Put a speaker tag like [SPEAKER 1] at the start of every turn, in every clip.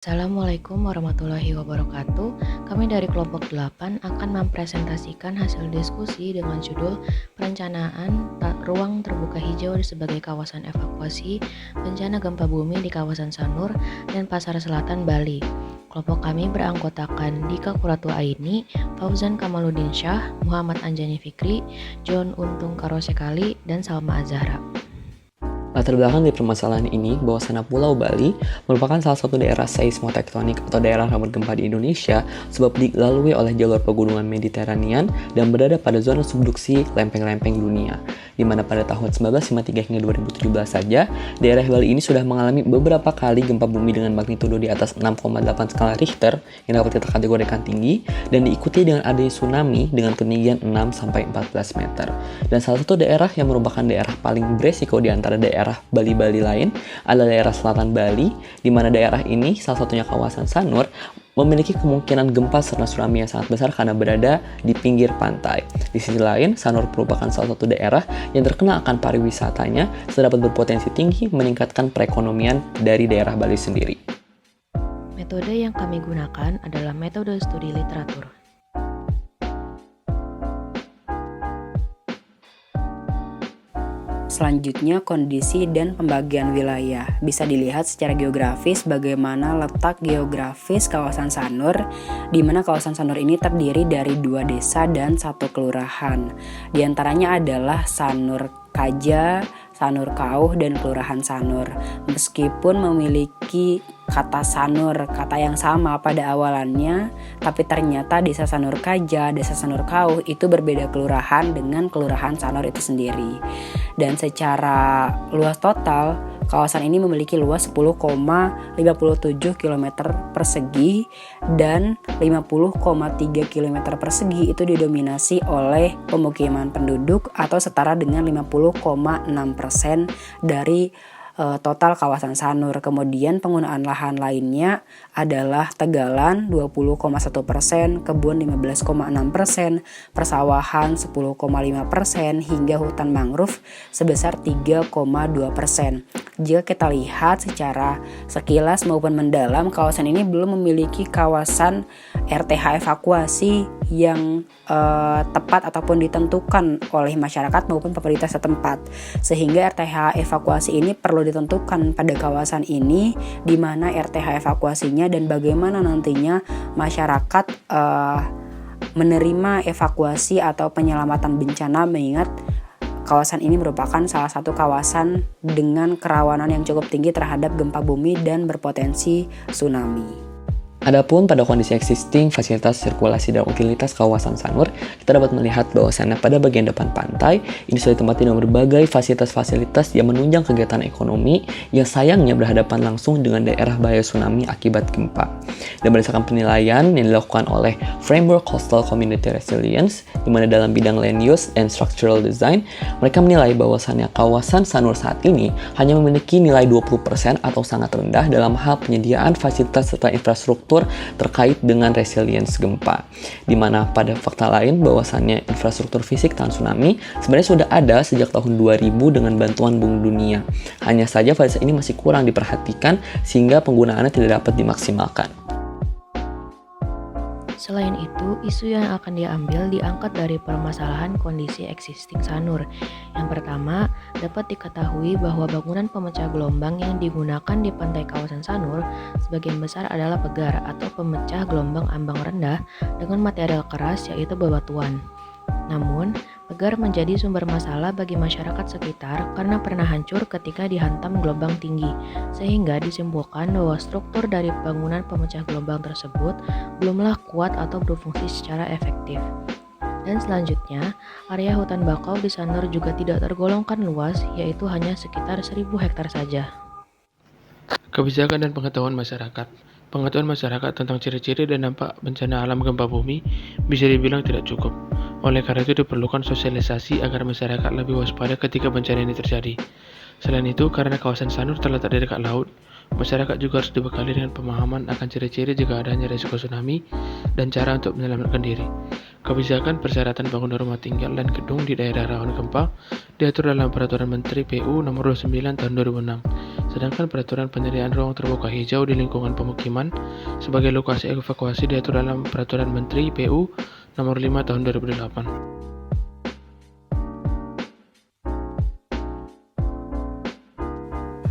[SPEAKER 1] Assalamualaikum warahmatullahi wabarakatuh. Kami dari kelompok 8 akan mempresentasikan hasil diskusi dengan judul Perencanaan Ruang Terbuka Hijau sebagai Kawasan Evakuasi Bencana Gempa Bumi di Kawasan Sanur dan Pasar Selatan, Bali. Kelompok kami beranggotakan Dika Kuratu Aini, Fauzan Kamaluddin Syah, Muhammad Anjani Fikri, John Untung Karosekali, dan Salma Azahra.
[SPEAKER 2] Latar belakang dari permasalahan ini bahwasanya Pulau Bali merupakan salah satu daerah seismotektonik atau daerah rawan gempa di Indonesia sebab dilalui oleh jalur pegunungan Mediterranean dan berada pada zona subduksi lempeng-lempeng dunia, di mana pada tahun 1953 hingga 2017 saja, daerah Bali ini sudah mengalami beberapa kali gempa bumi dengan magnitudo di atas 6,8 skala Richter yang dapat kita kategorikan tinggi dan diikuti dengan adanya tsunami dengan ketinggian 6-14 meter. Dan salah satu daerah yang merupakan daerah paling beresiko di antara daerah Bali-Bali lain adalah daerah selatan Bali, di mana daerah ini, salah satunya kawasan Sanur, memiliki kemungkinan gempa serta tsunami yang sangat besar karena berada di pinggir pantai. Di sisi lain, Sanur merupakan salah satu daerah yang terkenal akan pariwisatanya, serta dapat berpotensi tinggi meningkatkan perekonomian dari daerah Bali sendiri.
[SPEAKER 1] Metode yang kami gunakan adalah metode studi literatur.
[SPEAKER 3] Selanjutnya, kondisi dan pembagian wilayah. Bisa dilihat secara geografis bagaimana letak geografis kawasan Sanur, di mana kawasan Sanur ini terdiri dari 2 desa dan 1 kelurahan. Di antaranya adalah Sanur Kaja, Sanur Kauh, dan Kelurahan Sanur. Meskipun memiliki kata Sanur, kata yang sama pada awalannya, tapi ternyata desa Sanur Kaja, desa Sanur Kauh itu berbeda kelurahan dengan kelurahan Sanur itu sendiri. Dan secara luas total, kawasan ini memiliki luas 10,57 km persegi dan 50,3 km persegi itu didominasi oleh pemukiman penduduk atau setara dengan 50,6% dari total kawasan Sanur. Kemudian penggunaan lahan lainnya adalah tegalan 20,1%, kebun 15,6%, persawahan 10,5%, hingga hutan mangrove sebesar 3,2%. Jika kita lihat secara sekilas maupun mendalam, kawasan ini belum memiliki kawasan RTH evakuasi yang tepat ataupun ditentukan oleh masyarakat maupun pemerintah setempat, sehingga RTH evakuasi ini perlu ditentukan pada kawasan ini, di mana RTH evakuasinya dan bagaimana nantinya masyarakat menerima evakuasi atau penyelamatan bencana, mengingat kawasan ini merupakan salah satu kawasan dengan kerawanan yang cukup tinggi terhadap gempa bumi dan berpotensi tsunami.
[SPEAKER 2] Adapun pada kondisi existing, fasilitas sirkulasi dan utilitas kawasan Sanur, kita dapat melihat bahwasannya pada bagian depan pantai, ini sudah ditempati dengan berbagai fasilitas-fasilitas yang menunjang kegiatan ekonomi yang sayangnya berhadapan langsung dengan daerah bahaya tsunami akibat gempa. Dan berdasarkan penilaian yang dilakukan oleh Framework Coastal Community Resilience, di mana dalam bidang land use and structural design, mereka menilai bahwasannya kawasan Sanur saat ini hanya memiliki nilai 20% atau sangat rendah dalam hal penyediaan fasilitas serta infrastruktur terkait dengan resilience gempa, di mana pada fakta lain bahwasannya infrastruktur fisik tahan tsunami sebenarnya sudah ada sejak tahun 2000 dengan bantuan Bank Dunia. Hanya saja fasilitas ini masih kurang diperhatikan sehingga penggunaannya tidak dapat dimaksimalkan.
[SPEAKER 1] Selain itu, isu yang akan diambil diangkat dari permasalahan kondisi existing Sanur. Yang pertama, dapat diketahui bahwa bangunan pemecah gelombang yang digunakan di pantai kawasan Sanur sebagian besar adalah pegar atau pemecah gelombang ambang rendah dengan material keras yaitu bebatuan. Namun, pegar menjadi sumber masalah bagi masyarakat sekitar karena pernah hancur ketika dihantam gelombang tinggi, sehingga disimpulkan bahwa struktur dari bangunan pemecah gelombang tersebut belumlah kuat atau berfungsi secara efektif. Dan selanjutnya, area hutan bakau di Sanur juga tidak tergolongkan luas, yaitu hanya sekitar 1.000 hektar saja.
[SPEAKER 4] Kebijakan dan pengetahuan masyarakat. Pengetahuan masyarakat tentang ciri-ciri dan dampak bencana alam gempa bumi bisa dibilang tidak cukup. Oleh karena itu diperlukan sosialisasi agar masyarakat lebih waspada ketika bencana ini terjadi. Selain itu, karena kawasan Sanur terletak di dekat laut, masyarakat juga harus dibekali dengan pemahaman akan ciri-ciri jika adanya risiko tsunami dan cara untuk menyelamatkan diri. Kebijakan persyaratan bangunan rumah tinggal dan gedung di daerah rawan gempa diatur dalam Peraturan Menteri PU Nomor 29 Tahun 2006. Sedangkan peraturan penyediaan ruang terbuka hijau di lingkungan pemukiman sebagai lokasi evakuasi diatur dalam Peraturan Menteri PU Nomor 5 Tahun 2008.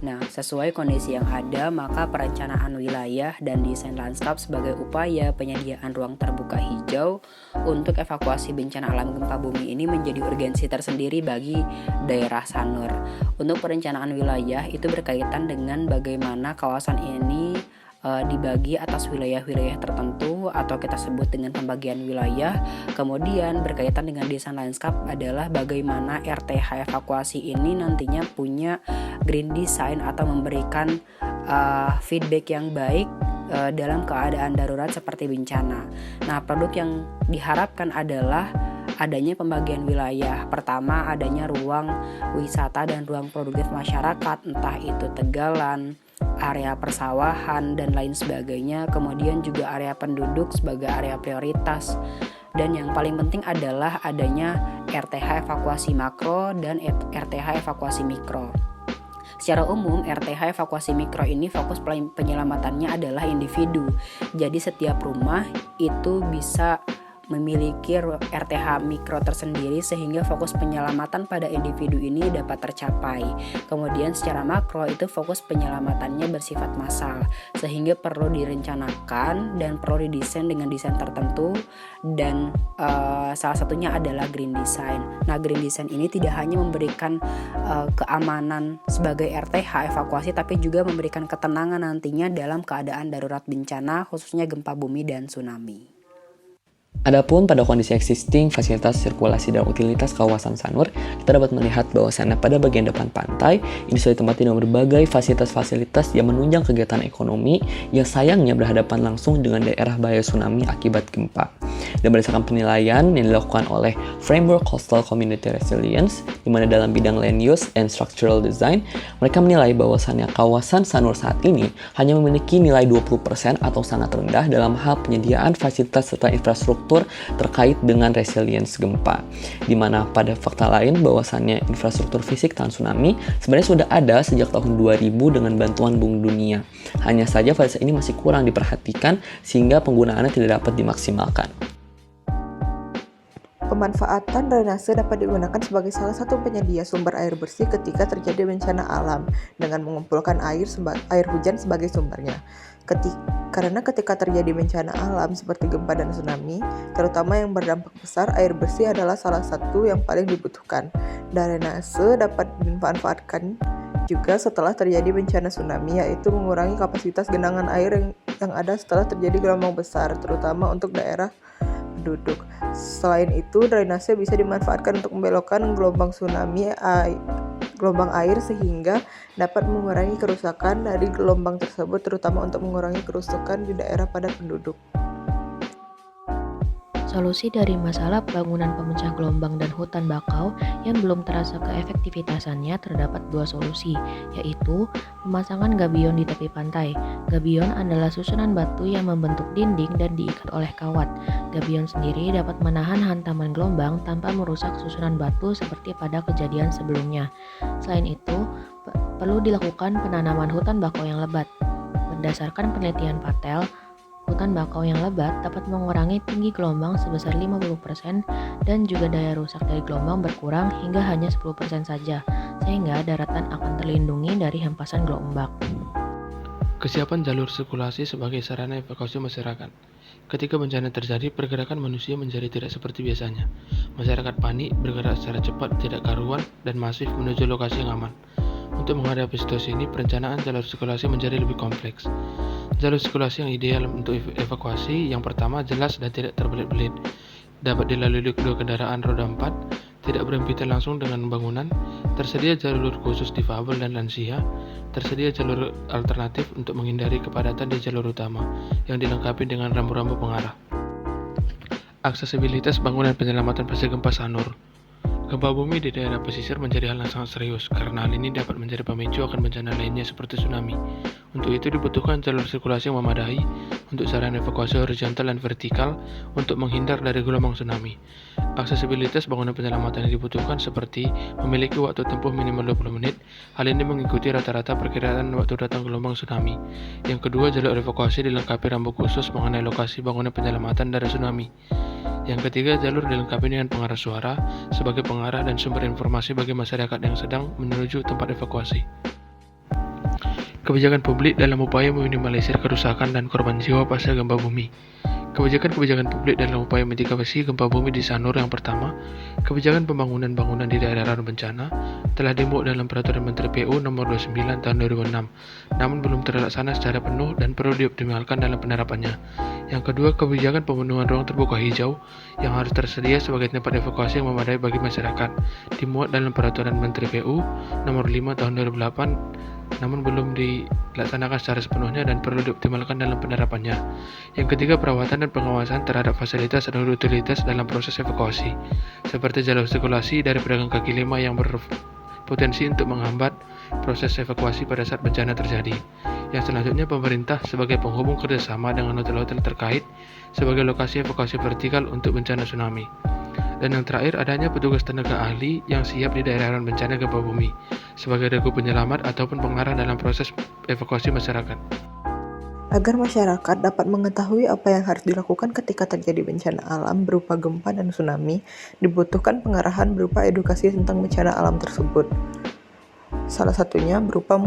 [SPEAKER 3] Nah, sesuai kondisi yang ada, maka perencanaan wilayah dan desain lanskap sebagai upaya penyediaan ruang terbuka hijau untuk evakuasi bencana alam gempa bumi ini menjadi urgensi tersendiri bagi daerah Sanur. Untuk perencanaan wilayah itu berkaitan dengan bagaimana kawasan ini dibagi atas wilayah-wilayah tertentu atau kita sebut dengan pembagian wilayah. Kemudian berkaitan dengan desain lanskap adalah bagaimana RTH evakuasi ini nantinya punya green design atau memberikan feedback yang baik dalam keadaan darurat seperti bencana. Nah, produk yang diharapkan adalah adanya pembagian wilayah. Pertama, adanya ruang wisata dan ruang produktif masyarakat, entah itu tegalan, area persawahan, dan lain sebagainya. Kemudian juga area penduduk sebagai area prioritas. Dan yang paling penting adalah adanya RTH evakuasi makro dan RTH evakuasi mikro. Secara umum, RTH evakuasi mikro ini fokus penyelamatannya adalah individu. Jadi setiap rumah itu bisa memiliki RTH mikro tersendiri sehingga fokus penyelamatan pada individu ini dapat tercapai. Kemudian secara makro itu fokus penyelamatannya bersifat massal sehingga perlu direncanakan dan perlu didesain dengan desain tertentu dan salah satunya adalah green design. Nah, green design ini tidak hanya memberikan keamanan sebagai RTH evakuasi tapi juga memberikan ketenangan nantinya dalam keadaan darurat bencana khususnya gempa bumi dan tsunami.
[SPEAKER 2] Adapun pada kondisi existing, fasilitas sirkulasi dan utilitas kawasan Sanur, kita dapat melihat bahwasannya pada bagian depan pantai, ini sudah ditempati dengan berbagai fasilitas-fasilitas yang menunjang kegiatan ekonomi yang sayangnya berhadapan langsung dengan daerah bahaya tsunami akibat gempa. Dan berdasarkan penilaian yang dilakukan oleh Framework Coastal Community Resilience, di mana dalam bidang land use and structural design, mereka menilai bahwasannya kawasan Sanur saat ini hanya memiliki nilai 20% atau sangat rendah dalam hal penyediaan fasilitas serta infrastruktur terkait dengan resilience gempa, di mana pada fakta lain bahwasannya infrastruktur fisik tahan tsunami sebenarnya sudah ada sejak tahun 2000 dengan bantuan Bank Dunia. Hanya saja pada saat ini masih kurang diperhatikan sehingga penggunaannya tidak dapat dimaksimalkan.
[SPEAKER 5] Pemanfaatan drainase dapat digunakan sebagai salah satu penyedia sumber air bersih ketika terjadi bencana alam dengan mengumpulkan air hujan sebagai sumbernya. Karena ketika terjadi bencana alam seperti gempa dan tsunami, terutama yang berdampak besar, air bersih adalah salah satu yang paling dibutuhkan. Drainase dapat dimanfaatkan juga setelah terjadi bencana tsunami, yaitu mengurangi kapasitas genangan air yang ada setelah terjadi gelombang besar, terutama untuk daerah penduduk. Selain itu, drainase bisa dimanfaatkan untuk membelokkan gelombang air sehingga dapat mengurangi kerusakan dari gelombang tersebut, terutama untuk mengurangi kerusakan di daerah padat penduduk.
[SPEAKER 1] Solusi dari masalah bangunan pemecah gelombang dan hutan bakau yang belum terasa keefektivitasannya terdapat dua solusi, yaitu pemasangan gabion di tepi pantai. Gabion adalah susunan batu yang membentuk dinding dan diikat oleh kawat. Gabion sendiri dapat menahan hantaman gelombang tanpa merusak susunan batu seperti pada kejadian sebelumnya. Selain itu, perlu dilakukan penanaman hutan bakau yang lebat. Berdasarkan penelitian Patel, hutan bakau yang lebat dapat mengurangi tinggi gelombang sebesar 50% dan juga daya rusak dari gelombang berkurang hingga hanya 10% saja, sehingga daratan akan terlindungi dari hempasan gelombang.
[SPEAKER 4] Kesiapan jalur sirkulasi sebagai sarana evakuasi masyarakat. Ketika bencana terjadi, pergerakan manusia menjadi tidak seperti biasanya. Masyarakat panik, bergerak secara cepat, tidak karuan, dan masif menuju lokasi yang aman. Untuk menghadapi situasi ini, perencanaan jalur sirkulasi menjadi lebih kompleks. Jalur sirkulasi yang ideal untuk evakuasi yang pertama jelas dan tidak terbelit-belit. Dapat dilalui dua kendaraan roda 4, tidak berhimpitan langsung dengan bangunan, tersedia jalur khusus difabel dan lansia, tersedia jalur alternatif untuk menghindari kepadatan di jalur utama yang dilengkapi dengan rambu-rambu pengarah. Aksesibilitas bangunan penyelamatan pasca gempa Sanur. Gempa bumi di daerah pesisir menjadi hal yang sangat serius karena hal ini dapat menjadi pemicu akan bencana lainnya seperti tsunami. Untuk itu dibutuhkan jalur sirkulasi yang memadai untuk sarana evakuasi horizontal dan vertikal untuk menghindar dari gelombang tsunami. Aksesibilitas bangunan penyelamatan yang dibutuhkan seperti memiliki waktu tempuh minimal 20 menit. Hal ini mengikuti rata-rata perkiraan waktu datang gelombang tsunami. Yang kedua, jalur evakuasi dilengkapi rambu khusus mengenai lokasi bangunan penyelamatan dari tsunami. Yang ketiga, jalur dilengkapi dengan pengarah suara sebagai pengarah dan sumber informasi bagi masyarakat yang sedang menuju tempat evakuasi. Kebijakan publik dalam upaya meminimalisir kerusakan dan korban jiwa pasca gempa bumi. Kebijakan-kebijakan publik dalam upaya mitigasi gempa bumi di Sanur. Yang pertama, kebijakan pembangunan bangunan di daerah rawan bencana telah dimuat dalam Peraturan Menteri PU Nomor 29 Tahun 2006, namun belum terlaksana secara penuh dan perlu dioptimalkan dalam penerapannya. Yang kedua, kebijakan pemenuhan ruang terbuka hijau yang harus tersedia sebagai tempat evakuasi yang memadai bagi masyarakat dimuat dalam Peraturan Menteri PU Nomor 5 Tahun 2008, namun belum dilaksanakan secara sepenuhnya dan perlu dioptimalkan dalam penerapannya. Yang ketiga, perawatan dan pengawasan terhadap fasilitas dan utilitas dalam proses evakuasi, seperti jalur sirkulasi dari pedagang kaki lima yang berpotensi untuk menghambat proses evakuasi pada saat bencana terjadi. Yang selanjutnya, pemerintah sebagai penghubung kerjasama dengan hotel-hotel terkait sebagai lokasi evakuasi vertikal untuk bencana tsunami. Dan yang terakhir, adanya petugas tenaga ahli yang siap di daerah rawan bencana gempa bumi sebagai regu penyelamat ataupun pengarah dalam proses evakuasi masyarakat.
[SPEAKER 5] Agar masyarakat dapat mengetahui apa yang harus dilakukan ketika terjadi bencana alam berupa gempa dan tsunami, dibutuhkan pengarahan berupa edukasi tentang bencana alam tersebut. Salah satunya berupa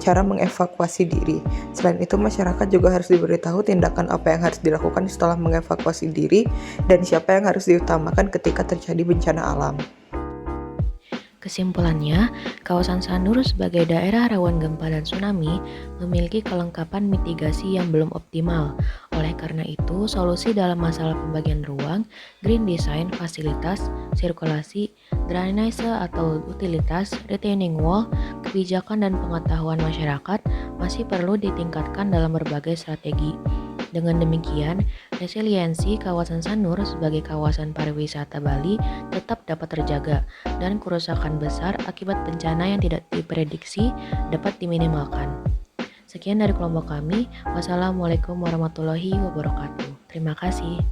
[SPEAKER 5] cara mengevakuasi diri. Selain itu, masyarakat juga harus diberitahu tindakan apa yang harus dilakukan setelah mengevakuasi diri dan siapa yang harus diutamakan ketika terjadi bencana alam.
[SPEAKER 1] Kesimpulannya, kawasan Sanur sebagai daerah rawan gempa dan tsunami memiliki kelengkapan mitigasi yang belum optimal. Oleh karena itu, solusi dalam masalah pembagian ruang, green design, fasilitas, sirkulasi, drainase atau utilitas, retaining wall, kebijakan dan pengetahuan masyarakat masih perlu ditingkatkan dalam berbagai strategi. Dengan demikian, resiliensi kawasan Sanur sebagai kawasan pariwisata Bali tetap dapat terjaga dan kerusakan besar akibat bencana yang tidak diprediksi dapat diminimalkan. Sekian dari kelompok kami. Wassalamualaikum warahmatullahi wabarakatuh. Terima kasih.